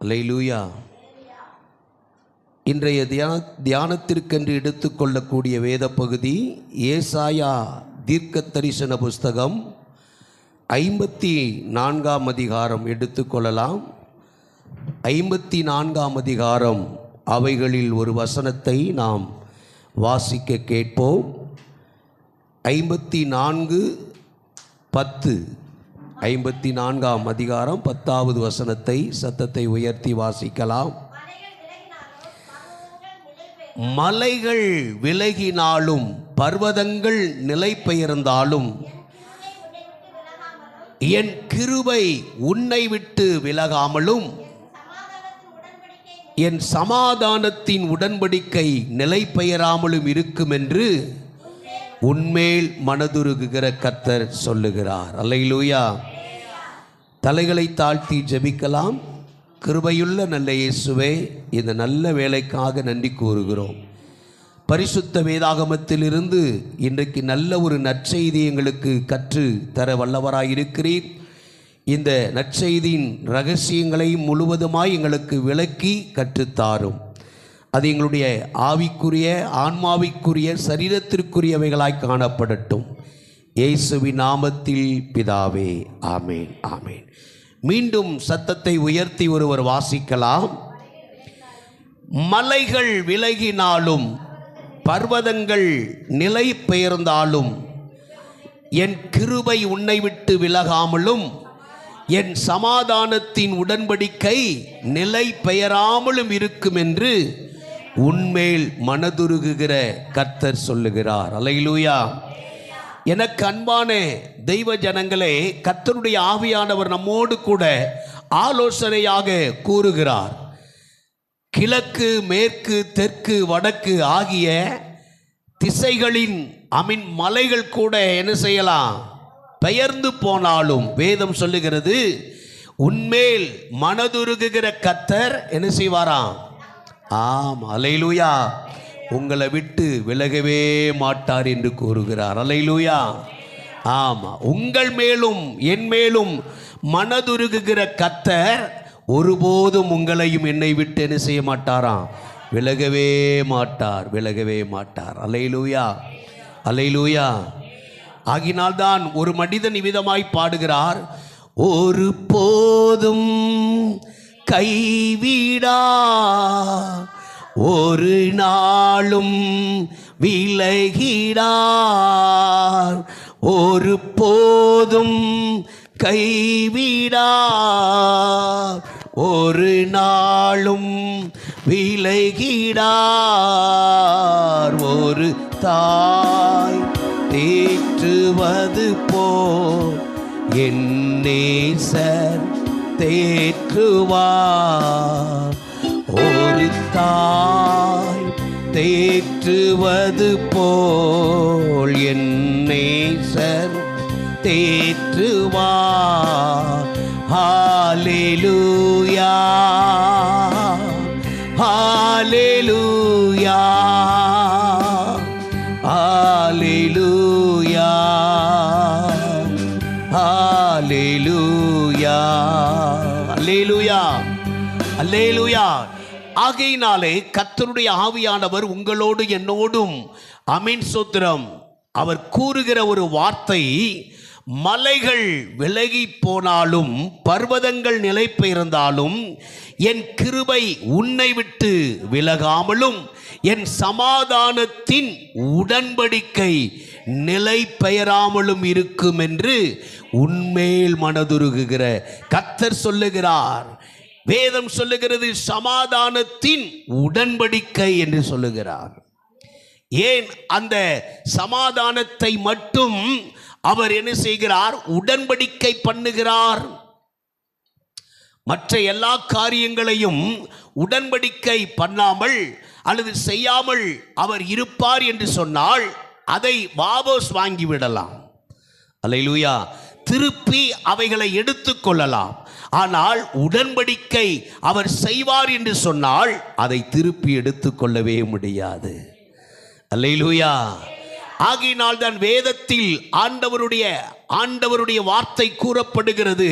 அல்லேலூயா. இன்றைய தியானத்திற்கென்று எடுத்துக்கொள்ளக்கூடிய வேத பகுதி ஏசாயா தீர்க்க தரிசன புஸ்தகம் 54ஆம் அதிகாரம் எடுத்துக்கொள்ளலாம். 54ஆம் அதிகாரம் அவைகளில் ஒரு வசனத்தை நாம் வாசிக்க கேட்போம். 54:10 54ஆம் அதிகாரம் 10வது வசனத்தை சத்தத்தை உயர்த்தி வாசிக்கலாம். மலைகள் விலகினாலும் பர்வதங்கள் நிலை பெயர்ந்தாலும் என் கிருபை உன்னை விட்டு விலகாமலும் என் சமாதானத்தின் உடன்படிக்கை நிலை பெயராமலும் இருக்கும் என்று உன்மேல் மனதுருகுகிற கர்த்தர் சொல்லுகிறார். அல்லேலூயா. தலைகளை தாழ்த்தி ஜெபிக்கலாம். கிருபையுள்ள நல்ல இயேசுவே, இந்த நல்ல வேலைக்காக நன்றி கூறுகிறோம். பரிசுத்த வேதாகமத்திலிருந்து இன்றைக்கு நல்ல ஒரு நற்செய்தி எங்களுக்கு கற்று தர வல்லவராயிருக்கிறீர். இந்த நற்செய்தியின் ரகசியங்களை முழுவதுமாய் எங்களுக்கு விளக்கி கற்றுத்தாரும். அது எங்களுடைய ஆவிக்குரிய, ஆன்மாவிற்குரிய, சரீரத்திற்குரியவைகளாய் காணப்படட்டும். இயேசுவின் நாமத்தில் பிதாவே, ஆமேன், ஆமேன். மீண்டும் சத்தத்தை உயர்த்தி ஒருவர் வாசிக்கலாம். மலைகள் விலகினாலும் பர்வதங்கள் நிலை பெயர்ந்தாலும் என் கிருபை உன்னை விட்டு விலகாமலும் என் சமாதானத்தின் உடன்படிக்கை நிலை பெயராமலும் இருக்கும் என்று உன்மேல் மனதுருகுகிற கர்த்தர் சொல்லுகிறார். அல்லேலூயா. எனக்கு அன்பான தெய்வ ஜனங்களே, கர்த்தருடைய ஆவியானவர் நம்மோடு கூட ஆலோசனையாக கூறுகிறார். கிழக்கு, மேற்கு, தெற்கு, வடக்கு ஆகிய திசைகளின் மலைகள் கூட என்ன செய்யலாம்? பெயர்ந்து போனாலும் வேதம் சொல்லுகிறது, உன்மேல் மனதுருகுகிற கர்த்தர் என்ன செய்வாராம்? ஆம், அல்லேலூயா, உங்களை விட்டு விலகவே மாட்டார் என்று கூறுகிறார். அல்லேலூயா. ஆமா, உங்கள் மேலும் என் மேலும் மனதுருகுகிற கர்த்தர் ஒருபோதும் உங்களையும் என்னை விட்டு என்ன செய்ய மாட்டாராம்? விலகவே மாட்டார், விலகவே மாட்டார். அல்லேலூயா, அல்லேலூயா. ஆகினால்தான் ஒரு மனிதன் விதமாய் பாடுகிறார், ஒரு போதும் கைவிடா, ஒரு நாளும் விலகிடார், ஒரு போதும் கைவிடா, ஒரு நாளும் விலகிடார். ஒரு தாய் தேற்றுவது போல் என் நேசர் தேற்றுவார். ஒரு தாய் தேற்றுவது போல் என் நேசர் தேற்றுவார். ஹல்லேலூயா, ஹல்லேலூயா, ஹல்லேலூயா, ஹல்லேலூயா, அல்லேலூயா, அல்லேலூயா. ஆகையினாலே கர்த்தருடைய ஆவியானவர் உங்களோடு என்னோடும், ஆமென், ஸ்தோத்திரம், அவர் கூறுகிற ஒரு வார்த்தை, மலைகள் விலகி போனாலும் பர்வதங்கள் நிலை பெயர்ந்தாலும் என் கிருபை உன்னை விட்டு விலகாமலும் என் சமாதானத்தின் உடன்படிக்கை நிலை பெயராமலும் இருக்கும் என்று உன்மேல் மனதுருகுகிற கர்த்தர் சொல்லுகிறார். வேதம் சொல்லுகிறது சமாதானத்தின் உடன்படிக்கை என்று சொல்லுகிறார். ஏன் அந்த சமாதானத்தை மட்டும் அவர் என்ன செய்கிறார்? உடன்படிக்கை பண்ணுகிறார். மற்ற எல்லா காரியங்களையும் உடன்படிக்கை பண்ணாமல் அல்லது செய்யாமல் அவர் இருப்பார் என்று சொன்னால் அதை வாபஸ் வாங்கிவிடலாம். அல்லேலூயா. திருப்பி அவைகளை எடுத்துக்கொள்ளலாம். ஆனால் உடன்படிக்கை அவர் செய்வார் என்று சொன்னால் அதை திருப்பி எடுத்துக்கொள்ளவே முடியாது. அல்லேலூயா. ஆகையினால் தான் வேதத்தில் ஆண்டவருடைய வார்த்தை கூறப்படுகிறது,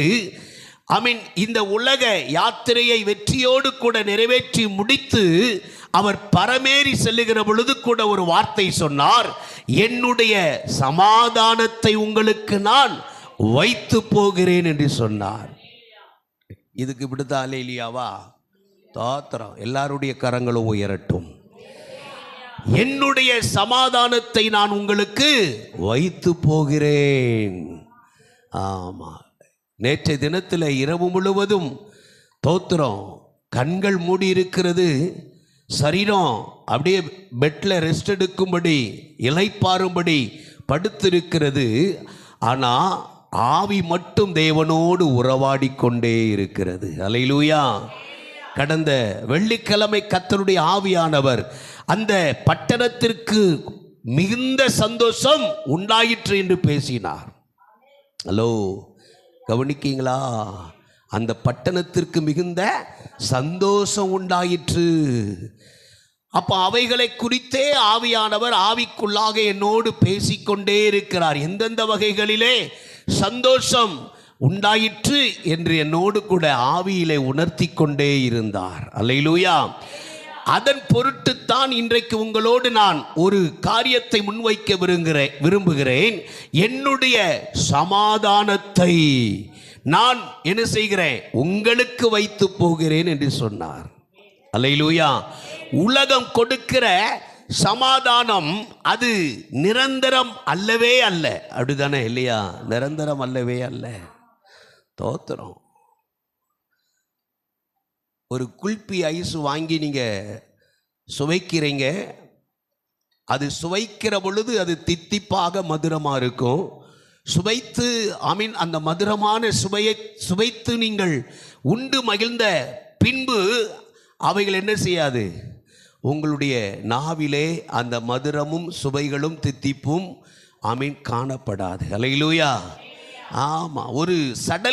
இந்த உலக யாத்திரையை வெற்றியோடு கூட நிறைவேற்றி முடித்து அவர் பரமேறி செல்லுகிற பொழுது கூட ஒரு வார்த்தை சொன்னார், என்னுடைய சமாதானத்தை உங்களுக்கு நான் வைத்து போகிறேன் என்று சொன்னார். இதுக்கு இப்படித்தான் அல்லேலூயாவா? தோத்திரம். எல்லாருடைய கரங்களும் உயரட்டும். என்னுடைய சமாதானத்தை நான் உங்களுக்கு வைத்து போகிறேன். ஆமா, நேற்றைய தினத்தில் இரவு முழுவதும் தோத்திரம், கண்கள் மூடி இருக்கிறது, சரீரம் அப்படியே பெட்டில் ரெஸ்ட் எடுக்கும்படி இளைப்பாறும்படி படுத்திருக்கிறது. ஆனால் ஆவி மட்டும் தேவனோடு உறவாடி கொண்டே இருக்கிறது. அல்லேலூயா. கடந்த வெள்ளிக்கிழமை கர்த்தருடைய ஆவியானவர் அந்த பட்டணத்திற்கு மிகுந்த சந்தோஷம் உண்டாயிற்று என்று பேசினார். ஹலோ, கவனிக்கீங்களா? அந்த பட்டணத்திற்கு மிகுந்த சந்தோஷம் உண்டாயிற்று. அப்போ அவைகளை குறித்தே ஆவியானவர் ஆவிக்குள்ளாக என்னோடு பேசிக்கொண்டே இருக்கிறார். எந்தெந்த வகைகளிலே சந்தோஷம் உண்டாயிற்று என்று என்னோடு கூட ஆவியிலே உணர்த்தி கொண்டே இருந்தார். அல்லேலூயா. அதன் பொருட்டுத்தான் இன்றைக்கு உங்களோடு நான் ஒரு காரியத்தை முன்வைக்க விரும்புகிறேன். என்னுடைய சமாதானத்தை நான் என்ன செய்கிறேன்? உங்களுக்கு வைத்து போகிறேன் என்று சொன்னார். அல்லேலூயா. உலகம் கொடுக்கிற சமாதானம் அது நிரந்தரம் அல்லவே அல்ல. அப்படிதானே இல்லையா? நிரந்தரம் அல்லவே அல்ல. தோத்திரம். ஒரு குல்பி ஐஸ் வாங்கி நீங்கள் சுவைக்கிறீங்க. அது சுவைக்கிற பொழுது அது தித்திப்பாக மதுரமாக இருக்கும். சுவைத்து அந்த மதுரமான சுவைத்து நீங்கள் உண்டு மகிழ்ந்த பின்பு அவைகள் என்ன செய்யாது? உங்களுடைய நாவிலே அந்த மதுரமும் சுவைகளும் தித்திப்பும் காணப்படாது. அல்லேலூயா. ஆமாம். ஒரு சடல்